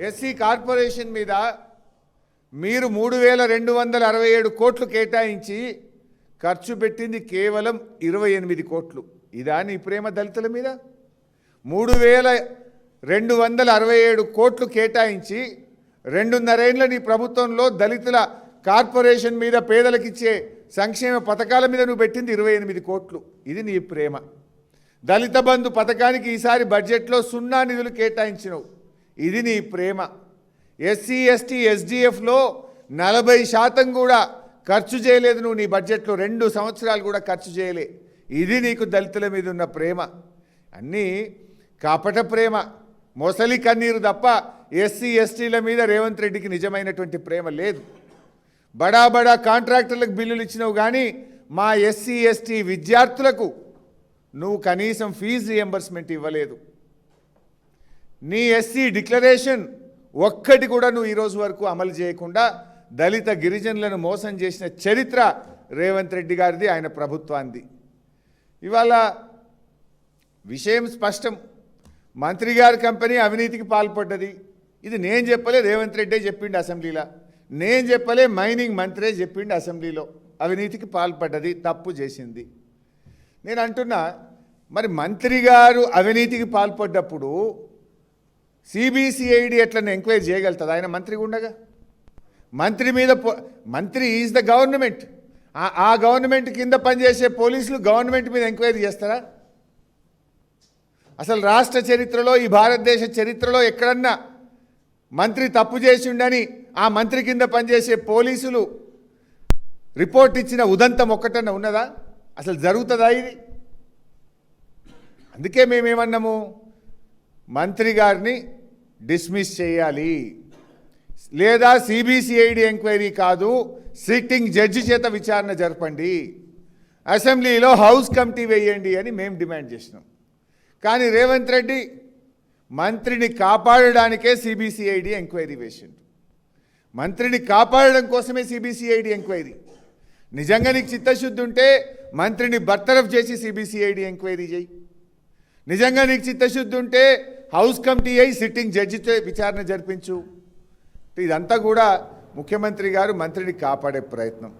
SC corporation మీద మీరు 3267 కోట్లు కేటాయించి ఖర్చు పెట్టింది కేవలం 28 కోట్లు. ఇదా నీ ప్రేమ దళితుల మీద? 3267 కోట్లు కేటాయించి 2.5 ఏళ్ల నీ ప్రభుత్వంలో దళితుల కార్పొరేషన్ మీద పేదలకిచ్చే సంక్షేమ పథకాల మీద నువ్వు పెట్టింది 28 కోట్లు. ఇది నీ ప్రేమ. దళిత బంధు పథకానికి ఈసారి బడ్జెట్లో 0 నిధులు కేటాయించినవు. ఇది నీ ప్రేమ. ఎస్సీ ఎస్టీ ఎస్డిఎఫ్లో 40% కూడా ఖర్చు చేయలేదు నువ్వు. నీ బడ్జెట్లో 2 సంవత్సరాలు కూడా ఖర్చు చేయలే. ఇది నీకు దళితుల మీద ఉన్న ప్రేమ. అన్నీ కాపట ప్రేమ, మొసలి కన్నీరు తప్ప ఎస్సీ ఎస్టీల మీద రేవంత్ రెడ్డికి నిజమైనటువంటి ప్రేమ లేదు. బడా బడా కాంట్రాక్టర్లకు బిల్లులు ఇచ్చినావు కానీ మా ఎస్సీ ఎస్టీ విద్యార్థులకు నువ్వు కనీసం ఫీజు రియంబర్స్మెంట్ ఇవ్వలేదు. నీ ఎస్సీ డిక్లరేషన్ ఒక్కటి కూడా నువ్వు ఈరోజు వరకు అమలు చేయకుండా దళిత గిరిజనులను మోసం చేసిన చరిత్ర రేవంత్ రెడ్డి గారిది, ఆయన ప్రభుత్వాన్ని. ఇవాళ విషయం స్పష్టం. మంత్రి గారి కంపెనీ అవినీతికి పాల్పడ్డది. ఇది నేను చెప్పలే, రేవంత్ రెడ్డే చెప్పిండు అసెంబ్లీలో. నేను చెప్పలే, మైనింగ్ మంత్రే చెప్పిండు అసెంబ్లీలో. అవినీతికి పాల్పడ్డది, తప్పు చేసింది. నేను అంటున్నా, మరి మంత్రి గారు అవినీతికి పాల్పడ్డప్పుడు సిబిసిఐడి ఎట్లనే ఎంక్వైరీ చేయగలుగుతుంది ఆయన మంత్రిగా ఉండగా? మంత్రి మీద మంత్రి ఈజ్ ద గవర్నమెంట్. ఆ గవర్నమెంట్ కింద పనిచేసే పోలీసులు గవర్నమెంట్ మీద ఎంక్వైరీ చేస్తారా? అసలు రాష్ట్ర చరిత్రలో, ఈ భారతదేశ చరిత్రలో ఎక్కడన్నా మంత్రి తప్పు చేసిండని ఆ మంత్రి కింద పనిచేసే పోలీసులు రిపోర్ట్ ఇచ్చిన ఉదంతం ఒక్కటన్నా ఉన్నదా? అసలు జరుగుతుందా ఇది? అందుకే మేమేమన్నాము, మంత్రి గారిని డిస్మిస్ చేయాలి, లేదా సిబిసిఐడి ఎంక్వైరీ కాదు, సిట్టింగ్ జడ్జి చేత విచారణ జరపండి, అసెంబ్లీలో హౌస్ కమిటీ వేయండి అని మేము డిమాండ్ చేసినాం. కానీ రేవంత్ రెడ్డి మంత్రిని కాపాడడానికే సిబిసిఐడి ఎంక్వైరీ వేసిండు. మంత్రిని కాపాడడం కోసమే సిబిసిఐడి ఎంక్వైరీ. నిజంగా నీకు చిత్తశుద్ధి ఉంటే మంత్రిని బర్తరఫ్ చేసి సిబిసిఐడి ఎంక్వైరీ చేయి. నిజంగా నీకు చిత్తశుద్ధి ఉంటే హౌస్ కమిటీ అయి సిట్టింగ్ జడ్జితో విచారణ జరిపించు. ఇదంతా కూడా ముఖ్యమంత్రి గారు మంత్రిని కాపాడే ప్రయత్నం.